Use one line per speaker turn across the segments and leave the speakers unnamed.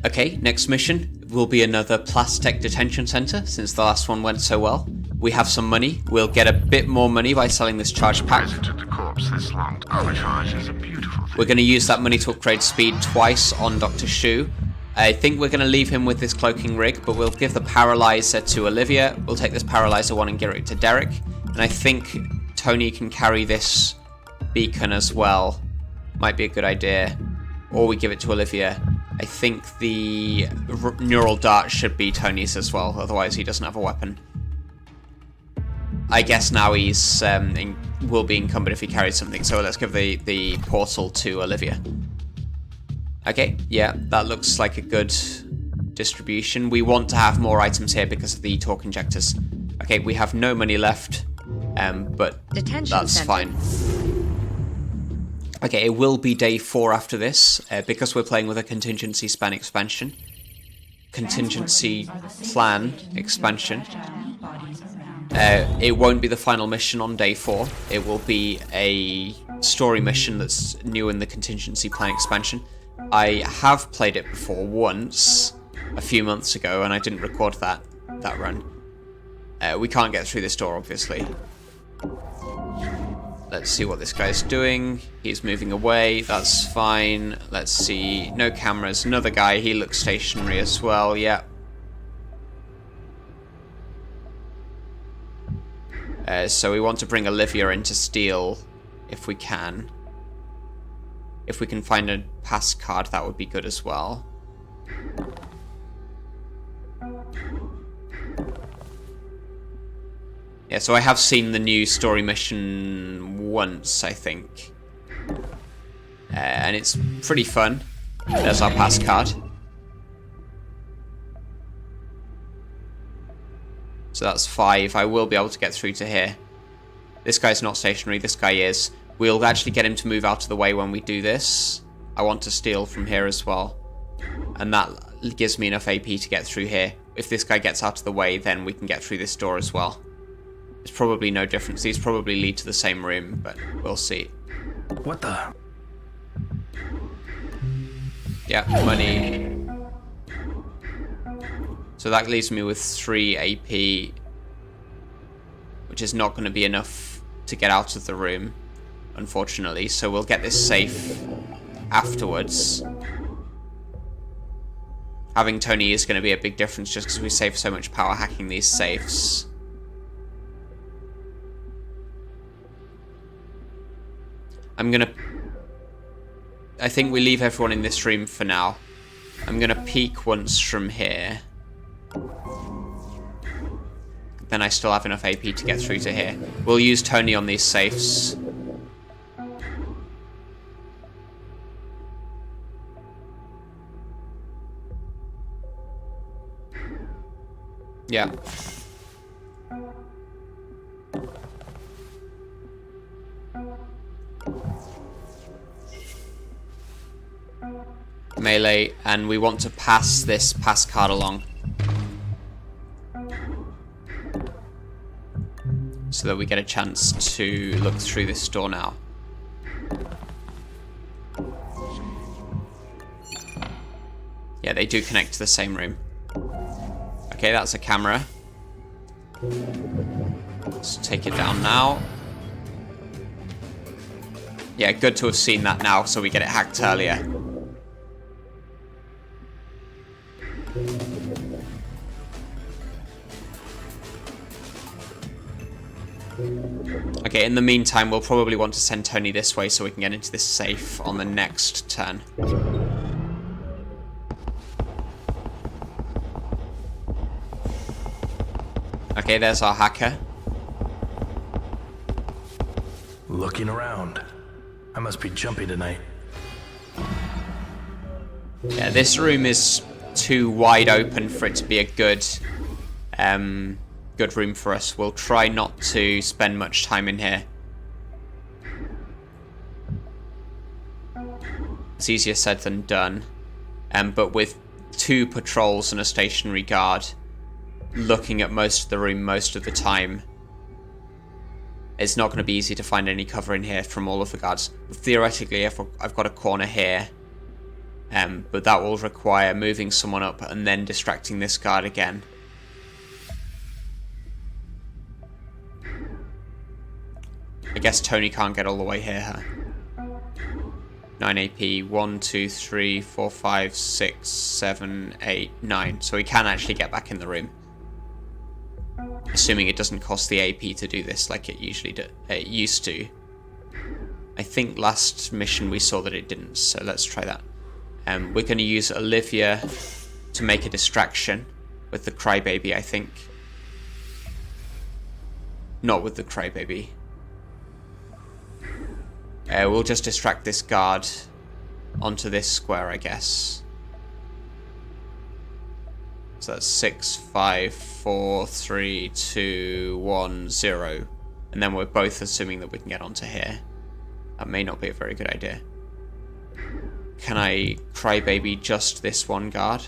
Okay, next mission will be another Plastech detention center, since the last one went so well. We have some money. We'll get a bit more money by selling this charge pack. We're going to use that money to upgrade speed twice on Dr. Shu. I think we're going to leave him with this cloaking rig, but we'll give the paralyzer to Olivia. We'll take this paralyzer one and give it to Derek. And I think Tony can carry this beacon as well. Might be a good idea. Or we give it to Olivia. I think the neural dart should be Tony's as well, otherwise he doesn't have a weapon. I guess now he's will be encumbered if he carries something, so let's give the portal to Olivia. Okay, yeah, that looks like a good distribution. We want to have more items here because of the torque injectors. Okay, we have no money left, but
Detention
that's
center.
fine. Okay, it will be day 4 after this, because we're playing with a contingency span expansion. Contingency plan expansion. It won't be the final mission on day 4. It will be a story mission that's new in the contingency plan expansion. I have played it before once, a few months ago, and I didn't record that run. We can't get through this door, obviously. Let's see what this guy's doing. He's moving away. That's fine. Let's see. No cameras. Another guy. He looks stationary as well. Yeah. So we want to bring Olivia in to steal if we can. If we can find a pass card, that would be good as well. Yeah, so I have seen the new story mission once, I think. And it's pretty fun. There's our pass card. So that's 5. I will be able to get through to here. This guy's not stationary, this guy is. We'll actually get him to move out of the way when we do this. I want to steal from here as well. And that gives me enough AP to get through here. If this guy gets out of the way, then we can get through this door as well. There's probably no difference. These probably lead to the same room, but we'll see.
What the?
Yeah, money. So that leaves me with 3 AP, which is not going to be enough to get out of the room, unfortunately. So we'll get this safe afterwards. Having Tony is going to be a big difference just because we save so much power hacking these safes. I think we leave everyone in this room for now. I'm going to peek once from here. Then I still have enough AP to get through to here. We'll use Tony on these safes. Yeah. Melee, and we want to pass this pass card along so that we get a chance to look through this door now. Yeah, they do connect to the same room. Okay, that's a camera. Let's take it down now. Yeah, good to have seen that now so we get it hacked earlier. Okay, in the meantime, we'll probably want to send Tony this way so we can get into this safe on the next turn. Okay, there's our hacker.
Looking around. I must be jumpy tonight.
Yeah, this room is too wide open for it to be a good good room for us. We'll try not to spend much time in here. It's easier said than done. But with 2 patrols and a stationary guard looking at most of the room most of the time, it's not going to be easy to find any cover in here from all of the guards. Theoretically, if I've got a corner here, But that will require moving someone up and then distracting this guard again. I guess Tony can't get all the way here, huh? 9 AP, 1, 2, 3, 4, 5, 6, 7, 8, 9. So he can actually get back in the room. Assuming it doesn't cost the AP to do this like it used to. I think last mission we saw that it didn't, so let's try that. We're going to use Olivia to make a distraction with the crybaby, I think. Not with the crybaby. We'll just distract this guard onto this square, I guess. So that's 6, 5, 4, 3, 2, 1, 0. And then we're both assuming that we can get onto here. That may not be a very good idea. Can I crybaby just this one guard?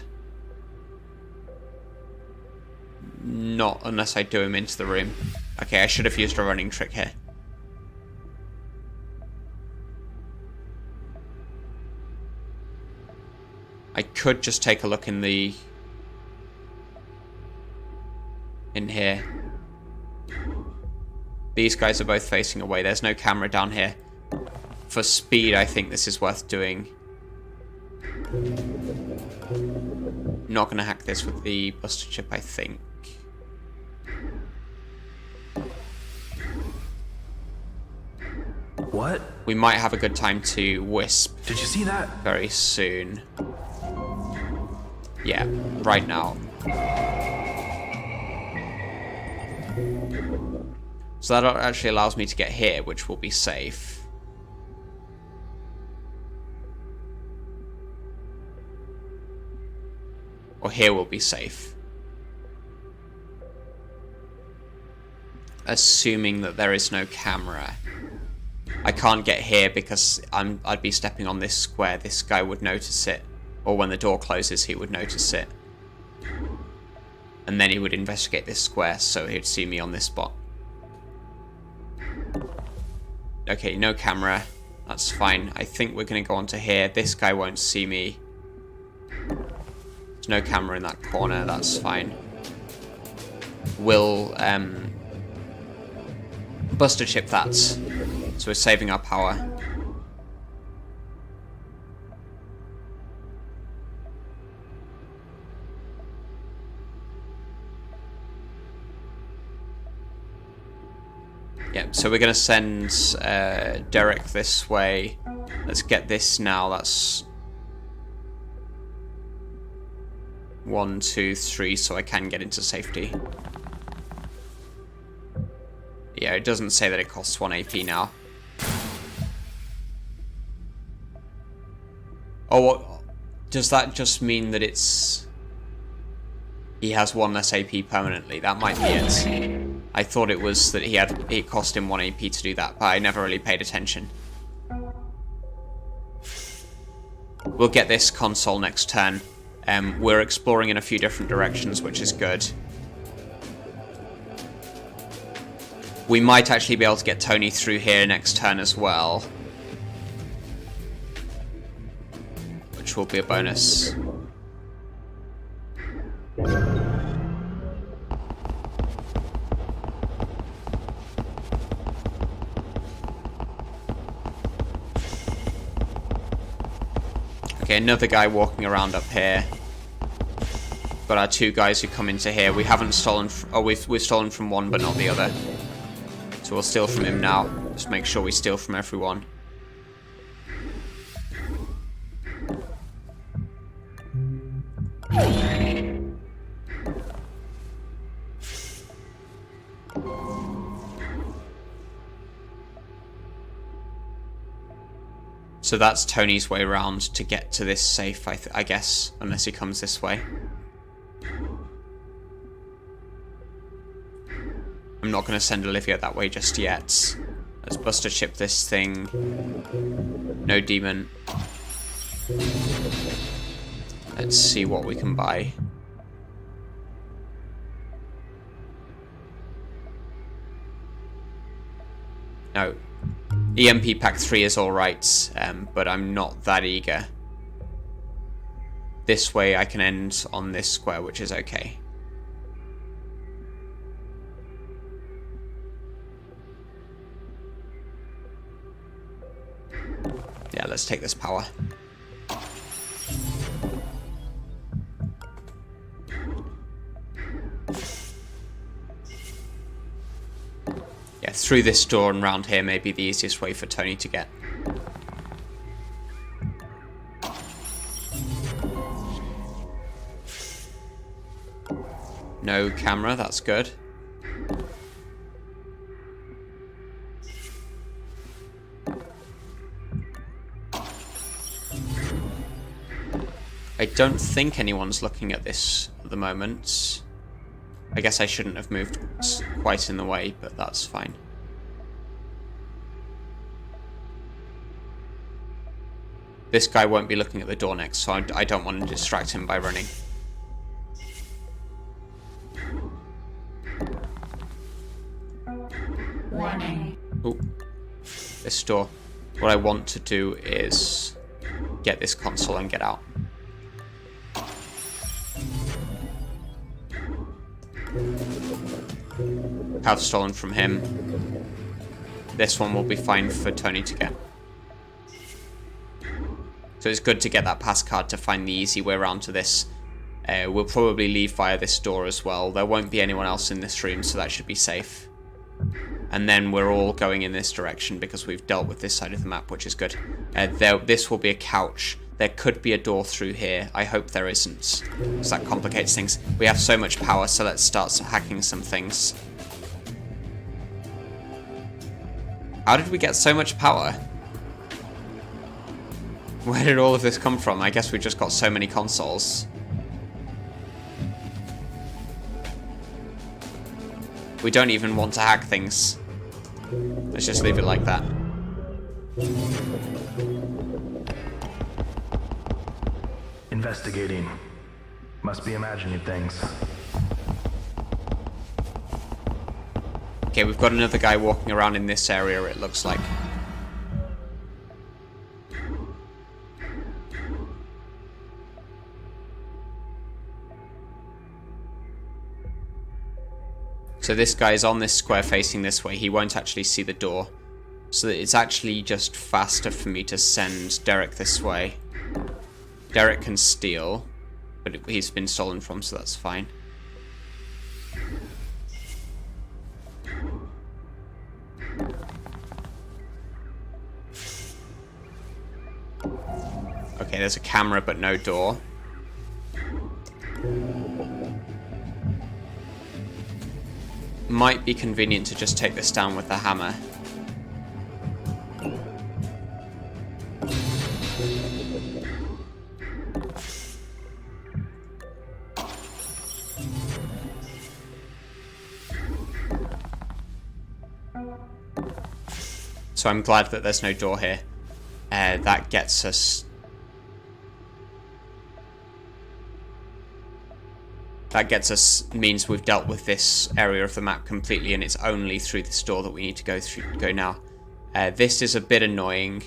Not unless I do him into the room. Okay, I should have used a running trick here. I could just take a look in here. These guys are both facing away. There's no camera down here. For speed, I think this is worth doing. Not going to hack this with the buster chip, I think.
What?
We might have a good time to wisp.
Did you see that?
Very soon. Yeah, right now. So that actually allows me to get here, which will be safe. Or here will be safe. Assuming that there is no camera. I can't get here because I'd be stepping on this square. This guy would notice it. Or when the door closes, he would notice it. And then he would investigate this square, so he'd see me on this spot. Okay, no camera. That's fine. I think we're going to go onto here. This guy won't see me. There's no camera in that corner. That's fine. We'll buster chip that. So we're saving our power. Yeah, so we're going to send Derek this way. Let's get this now. That's 1, 2, 3, so I can get into safety. Yeah, it doesn't say that it costs 1 AP now. Oh, does that just mean that it's... He has 1 less AP permanently? That might be it. I thought it was that it cost him 1 AP to do that, but I never really paid attention. We'll get this console next turn. We're exploring in a few different directions, which is good. We might actually be able to get Tony through here next turn as well. Which will be a bonus. Okay, another guy walking around up here. Got our 2 guys who come into here. We haven't stolen... we've stolen from one, but not the other. So we'll steal from him now. Just make sure we steal from everyone. So that's Tony's way around to get to this safe, I guess, unless he comes this way. I'm not going to send Olivia that way just yet. Let's buster chip this thing. No demon. Let's see what we can buy. No. EMP pack 3 is alright, but I'm not that eager. this way I can end on this square, which is okay. Yeah, let's take this power. Yeah, through this door and round here may be the easiest way for Tony to get. No camera, that's good. I don't think anyone's looking at this at the moment. I guess I shouldn't have moved quite in the way, but that's fine. This guy won't be looking at the door next, so I don't want to distract him by running.
Warning.
Ooh. This door. What I want to do is get this console and get out. Have stolen from him. This one will be fine for Tony to get. So it's good to get that pass card to find the easy way around to this. We'll probably leave via this door as well. There won't be anyone else in this room, so that should be safe. And then we're all going in this direction because we've dealt with this side of the map, which is good. This will be a couch. There could be a door through here. I hope there isn't, because that complicates things. We have so much power, so let's start hacking some things. How did we get so much power? Where did all of this come from? I guess we just got so many consoles. We don't even want to hack things. Let's just leave it like that.
Investigating. Must be imagining things.
Okay, we've got another guy walking around in this area, it looks like. So this guy is on this square facing this way. He won't actually see the door. So it's actually just faster for me to send Derek this way. Derek can steal, but he's been stolen from, so that's fine. Okay, there's a camera but no door. Might be convenient to just take this down with the hammer. So I'm glad that there's no door here. That gets us... That gets us, means we've dealt with this area of the map completely, and it's only through this door that we need to go now. This is a bit annoying,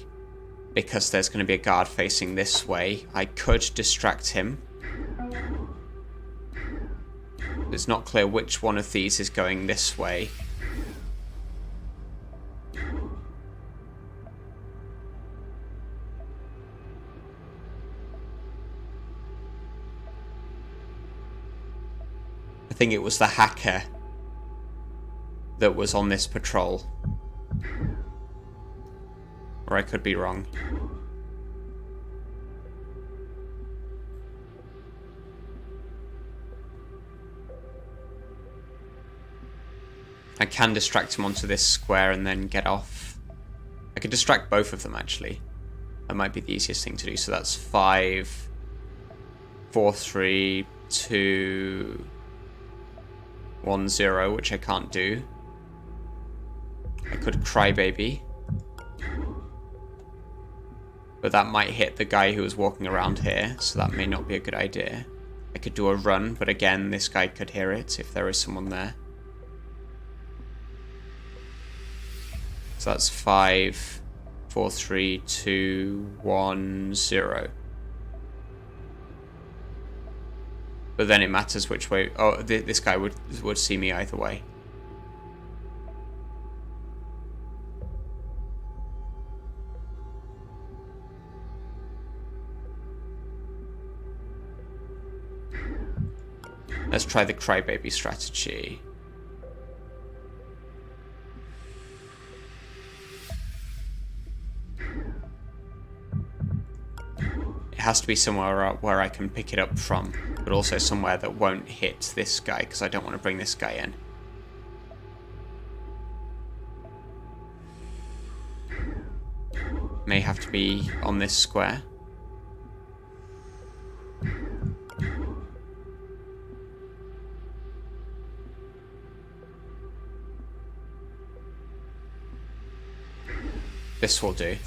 because there's going to be a guard facing this way. I could distract him. It's not clear which one of these is going this way. I think it was the hacker that was on this patrol. Or I could be wrong. I can distract him onto this square and then get off. I could distract both of them, actually. That might be the easiest thing to do. So that's 5, 4, 3, 2... 1, 0, which I can't do. I could crybaby. But that might hit the guy who was walking around here, so that may not be a good idea. I could do a run, but again, this guy could hear it if there is someone there. So that's 5, 4, 3, 2, 1, 0. But then it matters which way. Oh, this guy would see me either way. Let's try the crybaby strategy. It has to be somewhere where I can pick it up from, but also somewhere that won't hit this guy, because I don't want to bring this guy in. May have to be on this square. This will do.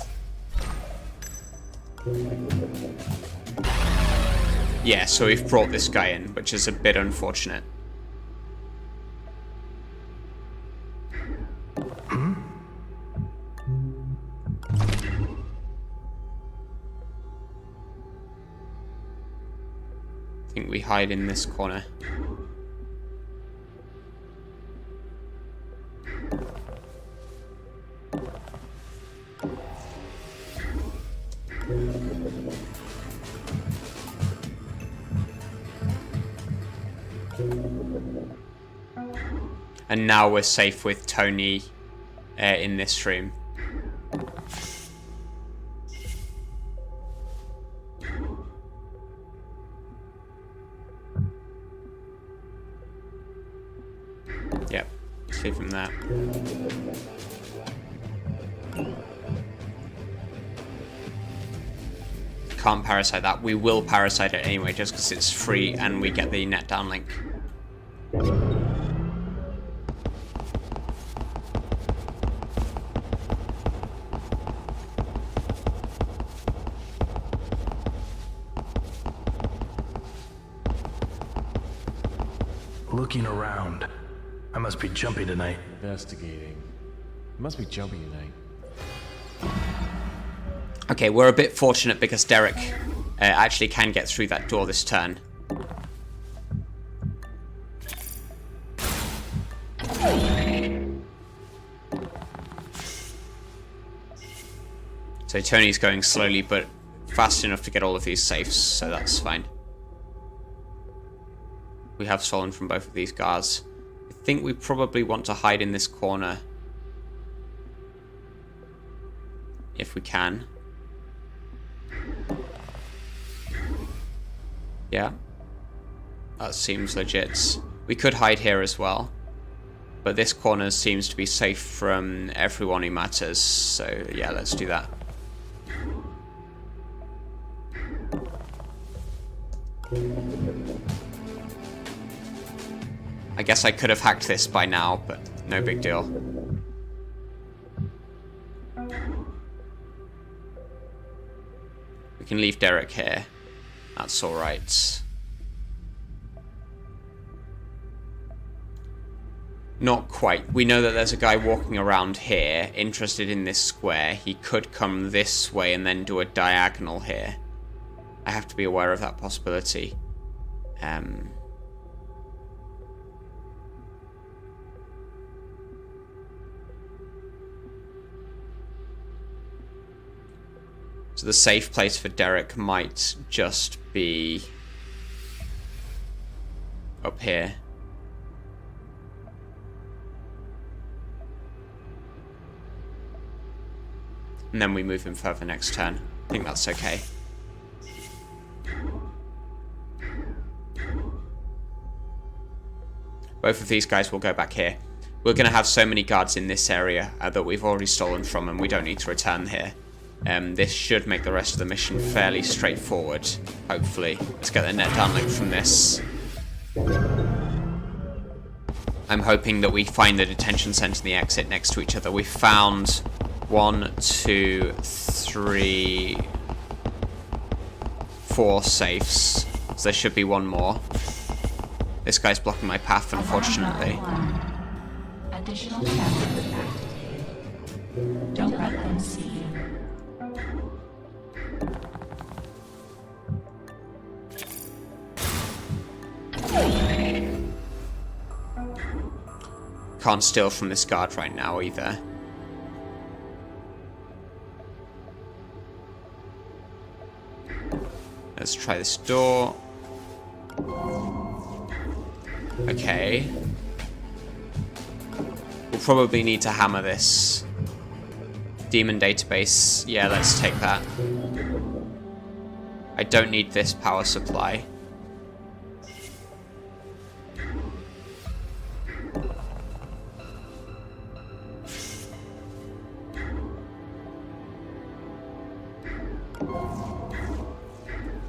Yeah, so we've brought this guy in, which is a bit unfortunate. I think we hide in this corner. And now we're safe with Tony in this room. Yep, let's leave him there. Can't parasite that. We will parasite it anyway, just because it's free and we get the net downlink.
Looking around. I must be jumpy tonight.
Investigating. It must be jumpy tonight.
Okay, we're a bit fortunate because Derek actually can get through that door this turn. So Tony's going slowly, but fast enough to get all of these safes, so that's fine. We have stolen from both of these guards. I think we probably want to hide in this corner. If we can. Yeah. That seems legit. We could hide here as well. But this corner seems to be safe from everyone who matters. So yeah, let's do that. I guess I could have hacked this by now, but no big deal. We can leave Derek here. That's alright. Not quite. We know that there's a guy walking around here, interested in this square. He could come this way and then do a diagonal here. I have to be aware of that possibility. So the safe place for Derek might just be up here. And then we move him further next turn. I think that's okay. Both of these guys will go back here. We're going to have so many guards in this area that we've already stolen from, and we don't need to return here. This should make the rest of the mission fairly straightforward, hopefully. Let's get the net downlink from this. I'm hoping that we find the detention center and the exit next to each other. We found 1, 2, 3, 4 safes. So there should be one more. This guy's blocking my path, unfortunately.
Additional cameras activated. Don't let them see you.
Can't steal from this guard right now either. Let's try this door. Okay. We'll probably need to hammer this. Demon database. Yeah, let's take that. I don't need this power supply.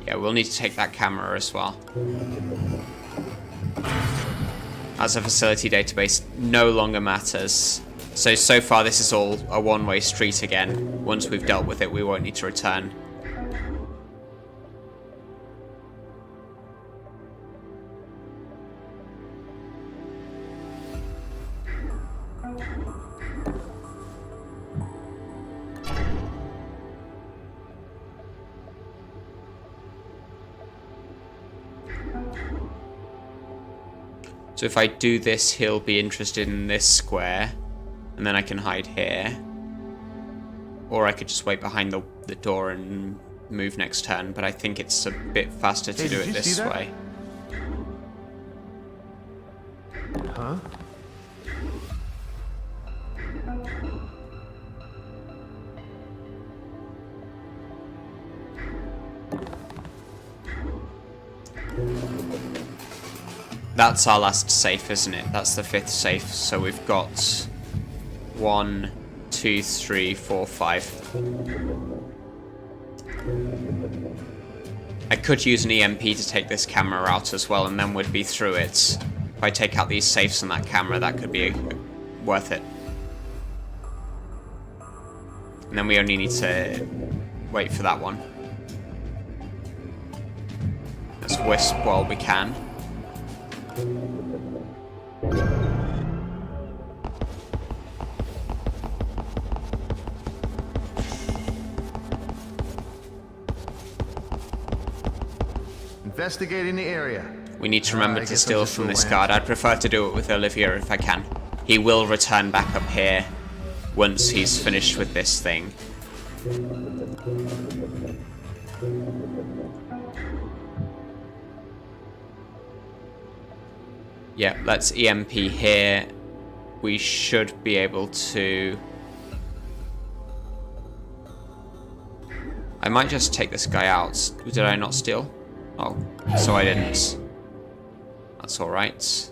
Yeah, we'll need to take that camera as well. As a facility database no longer matters. So far this is all a one-way street again. Once we've dealt with it, we won't need to return. So if I do this, he'll be interested in this square, and then I can hide here. Or I could just wait behind the door and move next turn, but I think it's a bit faster to do it this way.
Huh?
That's our last safe, isn't it? That's the 5th safe. So we've got 1, 2, 3, 4, 5. I could use an EMP to take this camera out as well, and then we'd be through it. If I take out these safes and that camera, that could be worth it. And then we only need to wait for that one. Let's wisp while we can.
Investigating the area.
We need to remember to steal from this guard. I'd prefer to do it with Olivia if I can. He will return back up here once he's finished with this thing. Yeah, let's EMP here. We should be able to... I might just take this guy out. Did I not steal? Oh, so I didn't. That's alright.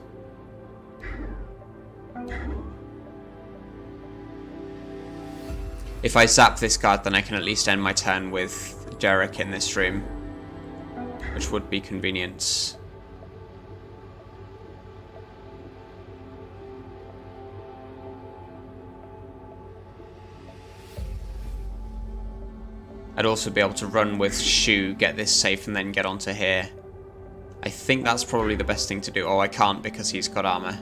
If I zap this guard, then I can at least end my turn with Derek in this room, which would be convenient. I'd also be able to run with Shu, get this safe, and then get onto here. I think that's probably the best thing to do. Oh, I can't because he's got armor.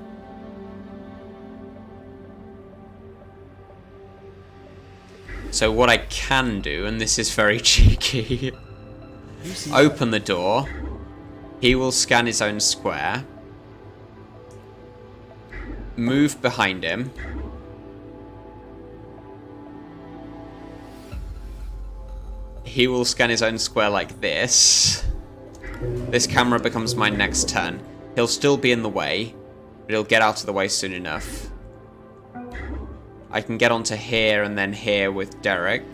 So what I can do, and this is very cheeky, open the door. He will scan his own square. Move behind him. He will scan his own square like this. This camera becomes mine next turn. He'll still be in the way, but he'll get out of the way soon enough. I can get onto here and then here with Derek.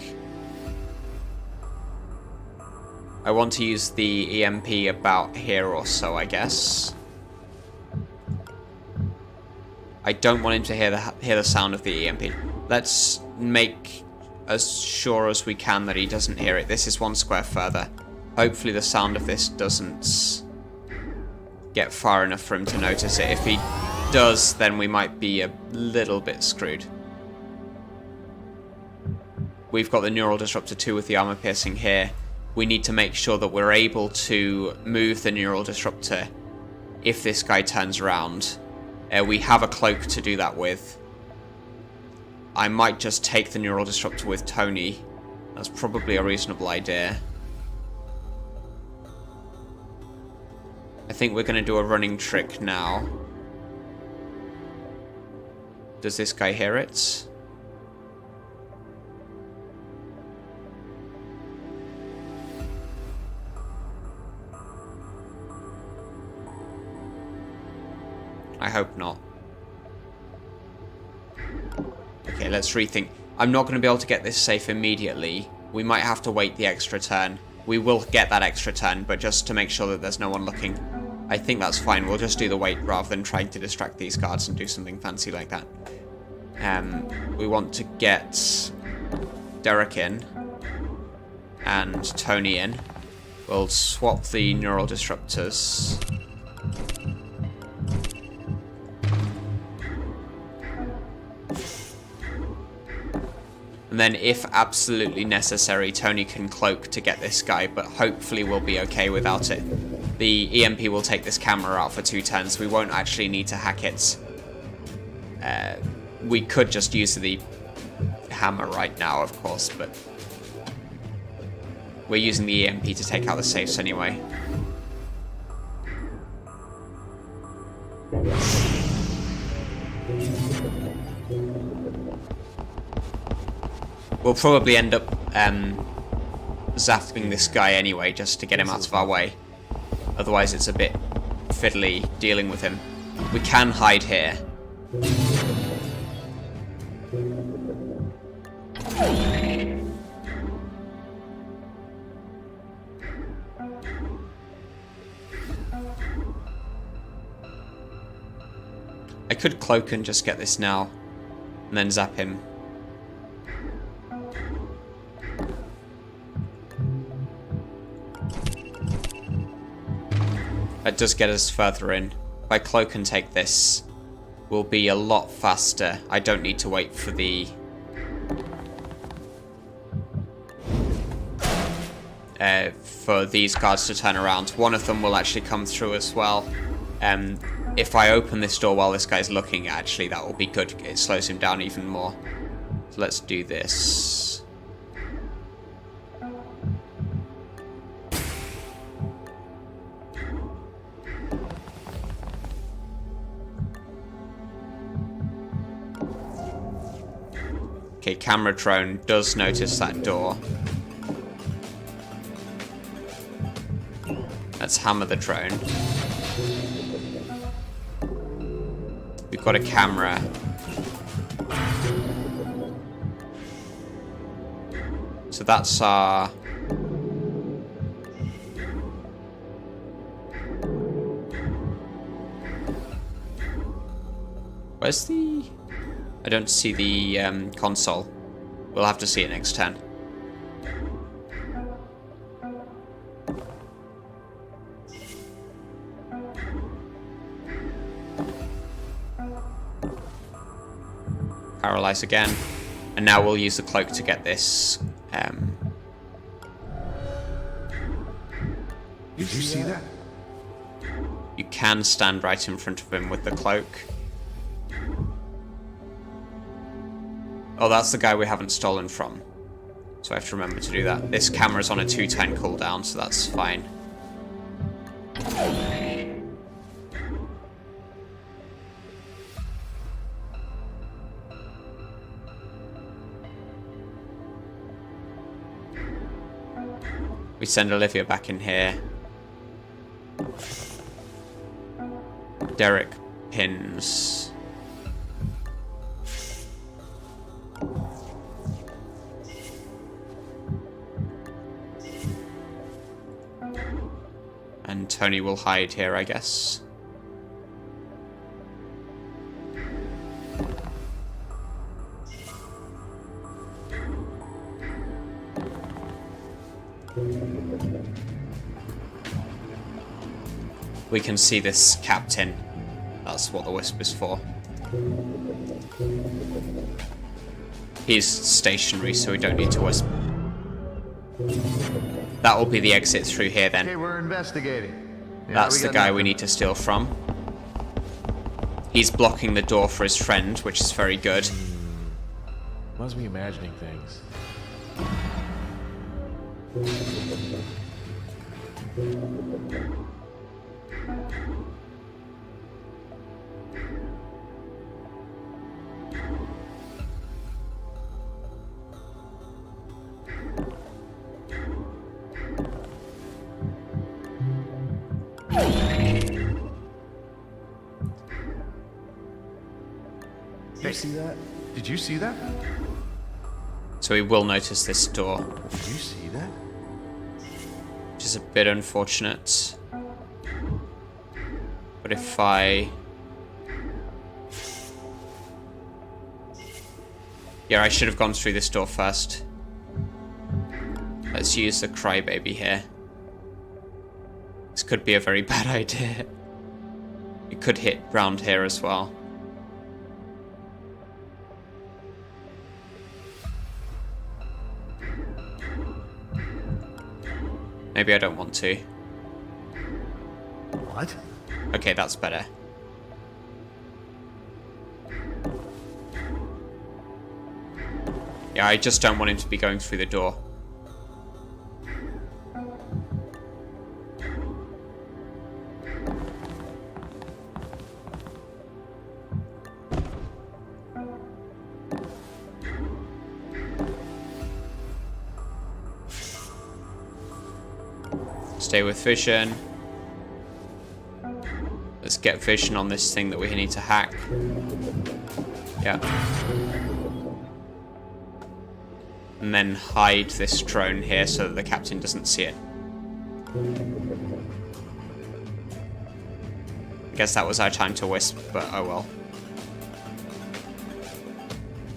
I want to use the EMP about here or so, I guess. I don't want him to hear the sound of the EMP. Let's make as sure as we can that he doesn't hear it. This is one square further. Hopefully the sound of this doesn't get far enough for him to notice it. If he does, then we might be a little bit screwed. We've got the Neural Disruptor 2 with the armor piercing here. We need to make sure that we're able to move the Neural Disruptor if this guy turns around. We have a cloak to do that with. I might just take the Neural Disruptor with Tony. That's probably a reasonable idea. I think we're going to do a running trick now. Does this guy hear it? I hope not. Okay, let's rethink. I'm not going to be able to get this safe immediately. We might have to wait the extra turn. We will get that extra turn, but just to make sure that there's no one looking. I think that's fine. We'll just do the wait rather than trying to distract these guards and do something fancy like that. We want to get Derek in and Tony in. We'll swap the neural disruptors. And then if absolutely necessary, Tony can cloak to get this guy, but hopefully we'll be okay without it. The EMP will take this camera out for 2 turns. We won't actually need to hack it. We could just use the hammer right now, of course, but we're using the EMP to take out the safes anyway. We'll probably end up zapping this guy anyway, just to get him out of our way. Otherwise it's a bit fiddly dealing with him. We can hide here. I could cloak and just get this now, and then zap him. That does get us further in. If I cloak and take this, we'll be a lot faster. I don't need to wait for the... for these guards to turn around. One of them will actually come through as well. If I open this door while this guy's looking, actually, that will be good. It slows him down even more. So let's do this. Okay, camera drone does notice that door. Let's hammer the drone. We've got a camera. So that's our... Where's the... I don't see the console. We'll have to see it next turn. Paralyze again. And now we'll use the cloak to get this.
Did you see that?
You can stand right in front of him with the cloak. Oh, that's the guy we haven't stolen from. So I have to remember to do that. This camera's on a 210 cooldown, so that's fine. We send Olivia back in here. Derek pins. And Tony will hide here, I guess. We can see this captain. That's what the wisp is for. He's stationary, so we don't need to wisp. That will be the exit through here then.
Okay, we're investigating. Yeah,
That's the guy we need to steal from. He's blocking the door for his friend, which is very good.
Must be imagining things. Did you see that? Did you see that?
So he will notice this door,
Did you see that?
which is a bit unfortunate. But if I... Yeah, I should have gone through this door first. Let's use the crybaby here. This could be a very bad idea. It could hit round here as well. Maybe I don't want to.
What?
Okay, that's better. Yeah, I just don't want him to be going through the door. Stay with vision. Let's get vision on this thing that we need to hack. Yeah. And then hide this drone here so that the captain doesn't see it. I guess that was our time to wisp, but oh well.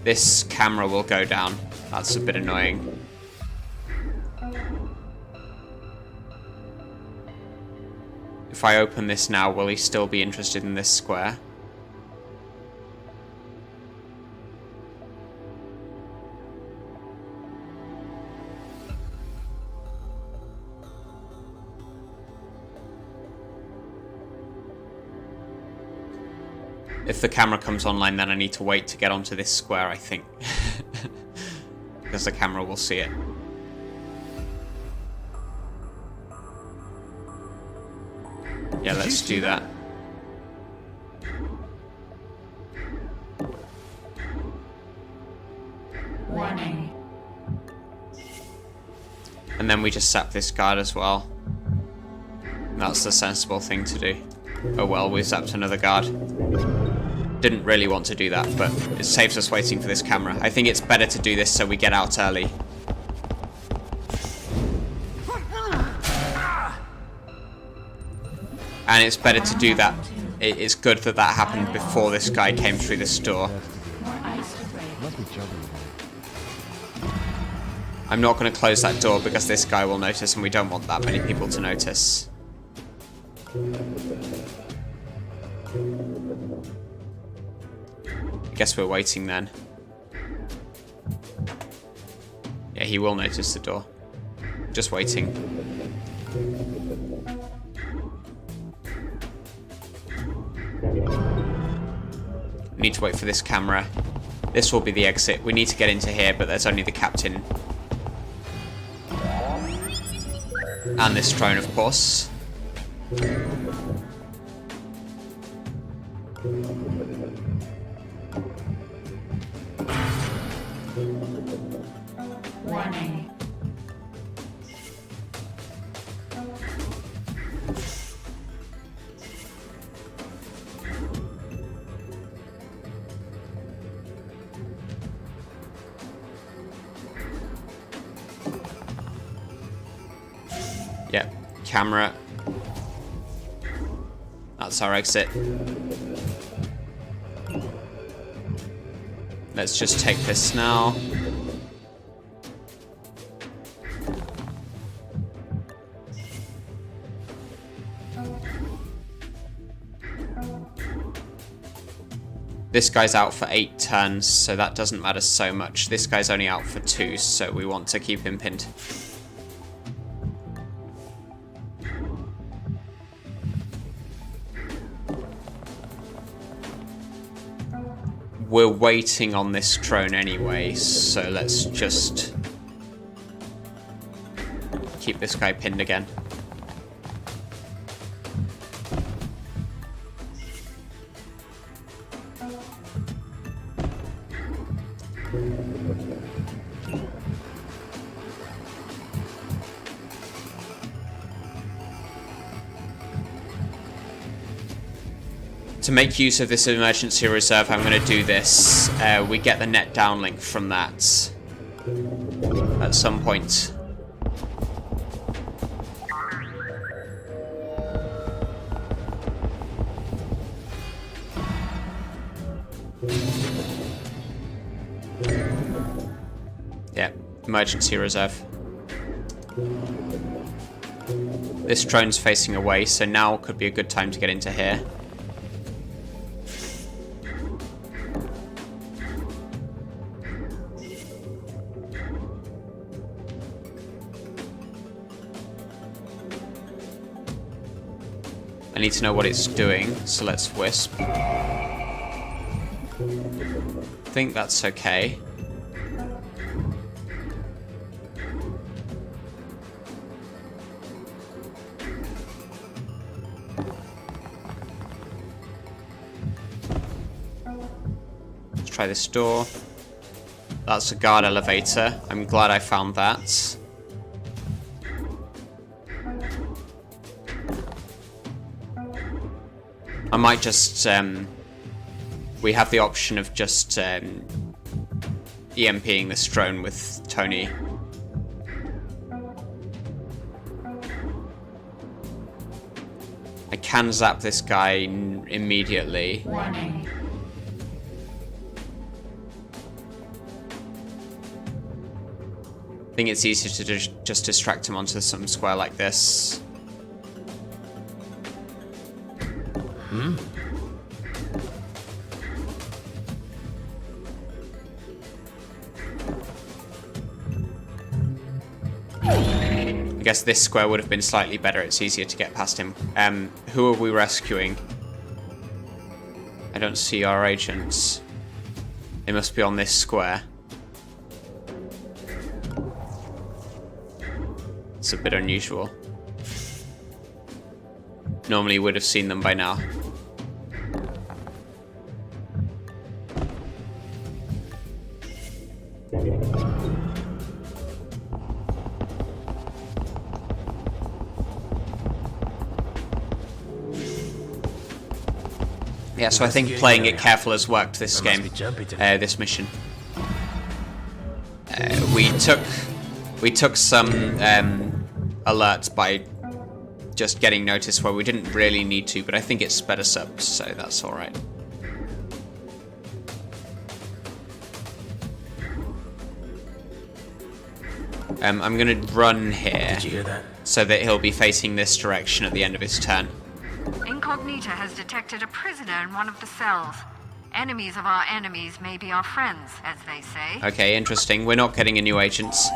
This camera will go down. That's a bit annoying. If I open this now, will he still be interested in this square? If the camera comes online, then I need to wait to get onto this square, I think. Because the camera will see it. Yeah, let's do that.
Warning.
And then we just sap this guard as well. That's the sensible thing to do. Oh well, we zapped another guard. Didn't really want to do that, but it saves us waiting for this camera. I think it's better to do this so we get out early. And it's better to do that. It's good that that happened before this guy came through this door.
Must be jumping tonight.
I'm not going to close that door because this guy will notice and we don't want that many people to notice. I guess we're waiting then. Yeah, he will notice the door. Just waiting. We need to wait for this camera. This will be the exit. We need to get into here, but there's only the captain. And this drone, of course.
Warning.
Yep, camera. That's our exit. Let's just take this now. This guy's out for 8 turns, so that doesn't matter so much. This guy's only out for 2, so we want to keep him pinned. We're waiting on this drone anyway, so let's just keep this guy pinned again. To make use of this emergency reserve, I'm going to do this. We get the net downlink from that at some point. Yeah, emergency reserve. This drone's facing away, so now could be a good time to get into here. I need to know what it's doing, so let's wisp. I think that's okay. Let's try this door. That's a guard elevator. I'm glad I found that. I might just, we have the option of just EMPing this drone with Tony. I can zap this guy immediately.
Warning.
I think it's easier to just distract him onto some square like this. I guess this square would have been slightly better. It's easier to get past him. Who are we rescuing? I don't see our agents. They must be on this square. It's a bit unusual. Normally would have seen them by now. Yeah, so I think playing it careful has worked this game, this mission. We took some alerts by just getting noticed where we didn't really need to, but I think it sped us up, so that's alright. I'm gonna run here.
Did you hear that?
So that he'll be facing this direction at the end of his turn.
Incognita has detected a prisoner in one of the cells. Enemies of our enemies may be our friends, as they say.
Okay, interesting. We're not getting a new agents.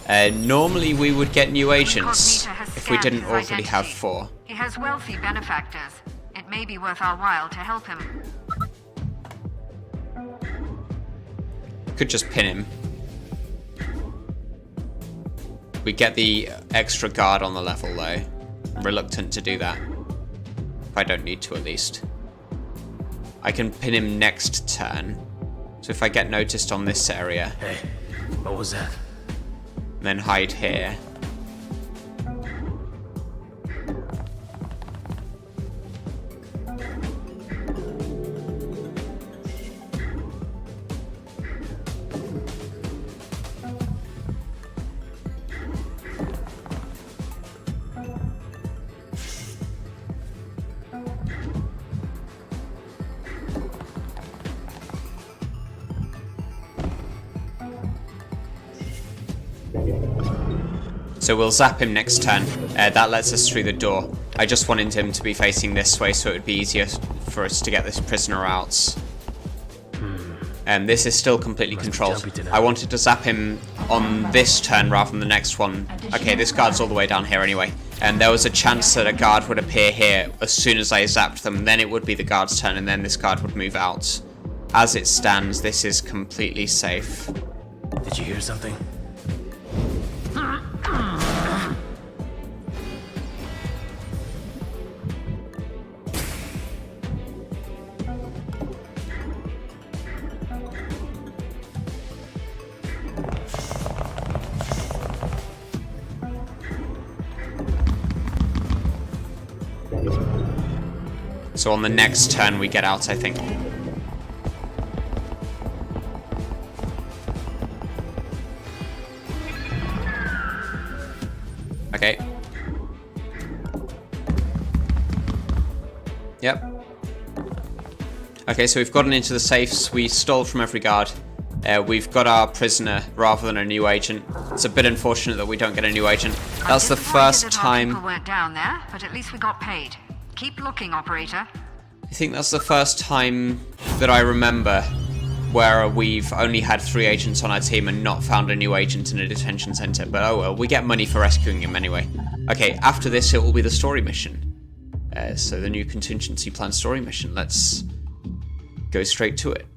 Normally we would get new agents if we didn't already have 4.
He has wealthy benefactors. It may be worth our while to help him.
Could just pin him. We get the extra guard on the level though. I'm reluctant to do that. If I don't need to, at least. I can pin him next turn. So if I get noticed on this area.
Hey, what was that?
And then hide here. So we'll zap him next turn. That lets us through the door. I just wanted him to be facing this way so it would be easier for us to get this prisoner out. This is still completely controlled. I wanted to zap him on this turn rather than the next one. Okay, this guard's all the way down here anyway. And there was a chance that a guard would appear here as soon as I zapped them. Then it would be the guard's turn and then this guard would move out. As it stands, this is completely safe.
Did you hear something?
So on the next turn we get out, I think. Okay. Yep. Okay, so we've gotten into the safes. We stole from every guard. We've got our prisoner rather than a new agent. It's a bit unfortunate that we don't get a new agent. That's the first time.
People weren't down there, but at least we got paid. Keep looking, operator.
I think that's the first time that I remember where we've only had 3 agents on our team and not found a new agent in a detention center. But oh well, we get money for rescuing him anyway. Okay, after this it will be the story mission. So the new contingency plan story mission. Let's go straight to it.